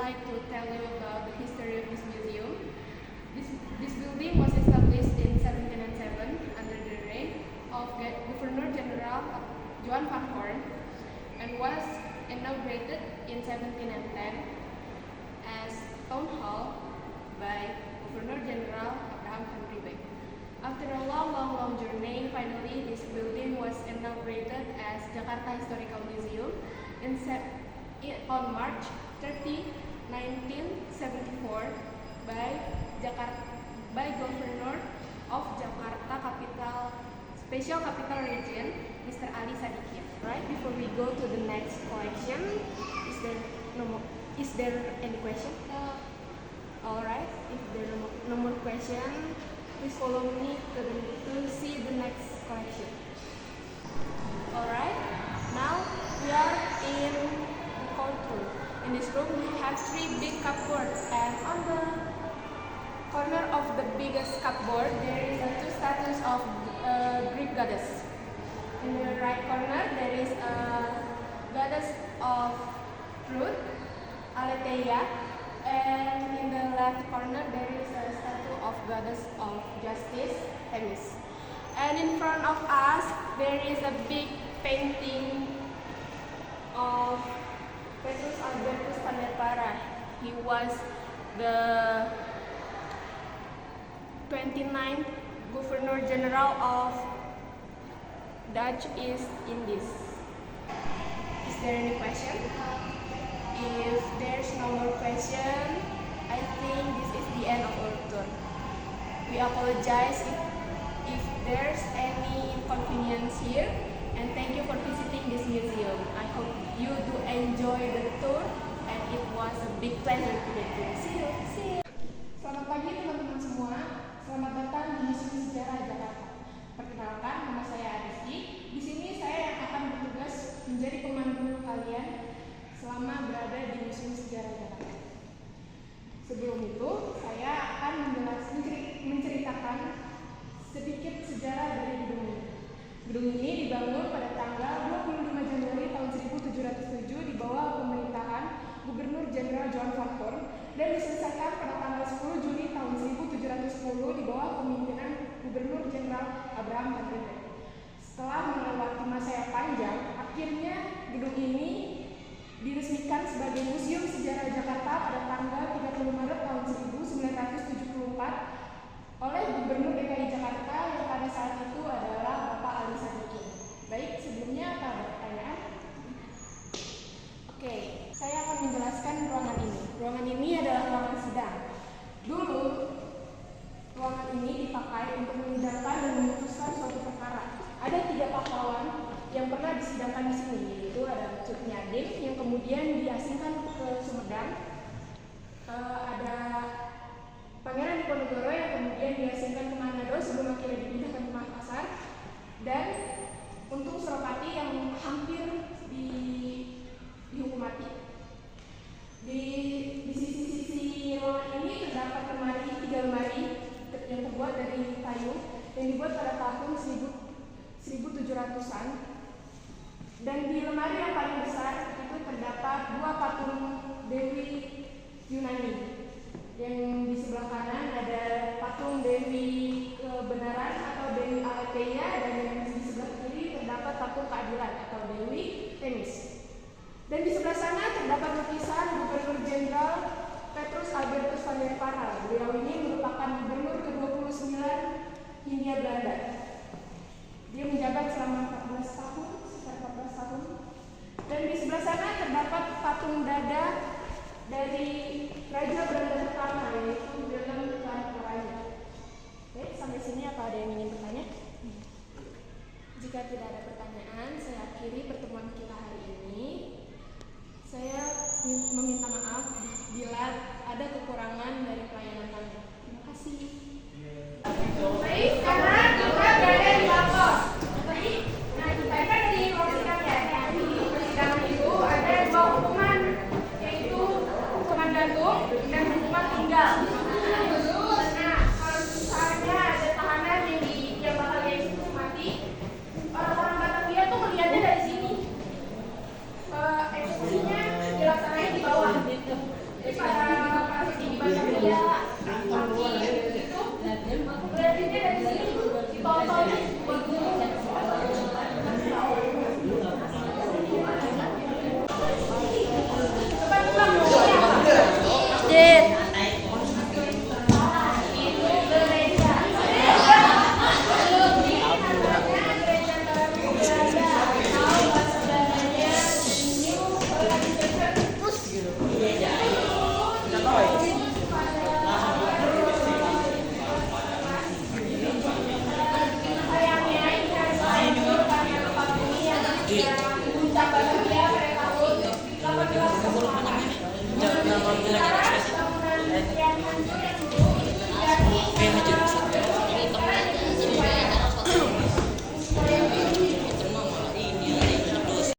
like to tell you about the history of this museum. This building was established in 1707 under the reign of Governor General Johan van Horn and was inaugurated in 1710 as town hall by Governor General Abraham van Riebeeck. After a long journey, finally this building was inaugurated as Jakarta Historical Museum on March 30, 1974 by Governor of Jakarta Special Capital Region, Mr. Ali Sadikin. Right, before we go to the next question, is there any question? Alright, if there are no more question, please follow me to see the next collection. Alright, now we are in the courtroom. In this room we have 3 big cupboards, and on the corner of the biggest cupboard there is 2 statues of Greek goddess. In the right corner there is a goddess of truth, Aletheia, and in the left corner there is a statue of goddess of justice, Themis. And in front of us there is a big painting of Petrus Albertus Pandepara. He was the 29th Governor General of Dutch East Indies. Is there any question? If there's no more question, I think this is the end of our tour. We apologize if there's any inconvenience here, and thank you for visiting this museum. I hope you do enjoy the tour, and it was a big pleasure to meet you. See you. Selamat pagi teman-teman semua. Selamat datang di Museum Sejarah Jakarta. Perkenalkan, nama saya Ariski. Di sini saya yang akan bertugas menjadi pemandu kalian selama berada di Museum Sejarah Jakarta. Sebelum itu, saya akan menceritakan sedikit sejarah dari gedung ini. Gedung ini dibangun pada tanggal 25 Januari tahun 1707 di bawah pemerintahan Gubernur Jenderal Johan van Horn dan diselesaikan pada tanggal 10 Juni tahun 1710 di bawah kepemimpinan Gubernur Jenderal Abraham van Riebeeck. Setelah melewati masa yang panjang, akhirnya gedung ini diresmikan sebagai Museum Sejarah Jakarta pada tanggal 30 Maret tahun 1974 oleh Gubernur DKI Jakarta yang pada saat itu adalah Bapak Ali Sadikin. Baik, sebelumnya apa ada pertanyaan? Oke, saya akan menjelaskan ruangan ini. Ruangan ini adalah ruangan sidang. Dulu, ruangan ini dipakai untuk menyidangkan dan memutuskan suatu perkara. Ada 3 pahlawan yang pernah disidangkan di sini, yaitu ada Cut Nyadim yang kemudian diasingkan ke Sumedang, ada Pangeran Diponegoro yang kemudian diasingkan ke Manado sebelum akhirnya dipindahkan ke Makassar, dan Untung Suropati yang hampir dihukum mati. Di sisi-sisi ruangan ini terdapat 3 lemari yang terbuat dari kayu yang dibuat pada tahun 1700-an. Dan di lemari yang paling besar itu terdapat 2 patung Dewi Yunani. Yang di sebelah kanan ada patung Dewi Kebenaran atau Dewi Aletheia, dan yang di sebelah kiri terdapat patung Keadilan atau Dewi Themis. Dan di sebelah sana terdapat lukisan Gubernur Jenderal Petrus Albertus Pandepara. Beliau ini merupakan gubernur ke-29 Hindia Belanda. Dia menjabat selama 14 tahun, sekitar 14 tahun. Dan di sebelah sana terdapat patung dada dari Raja Belanda pertama, yaitu Willem van Oranje. Oke, sampai sini apa ada yang ingin bertanya? Jika tidak ada pertanyaan, saya akhiri pertemuan kita hari ini. Saya meminta maaf bila ada kekurangan dari pelayanan kami. Terima kasih. Baik, sekarang kita berada di lapor. Nah, kita kan di ruang sidang ya. Di persidangan itu ada 2 hukuman, yaitu hukuman gantung dan hukuman tinggal. Nah, kalau misalnya ada tahanan yang bakal dieksekusi mati, orang-orang Batavia tuh melihatnya dari sini. Eksekusinya dilaksanain di bawah gitu. Jadi sekarang bangunan yang hancur yang dulu itu diganti Kayak hancur.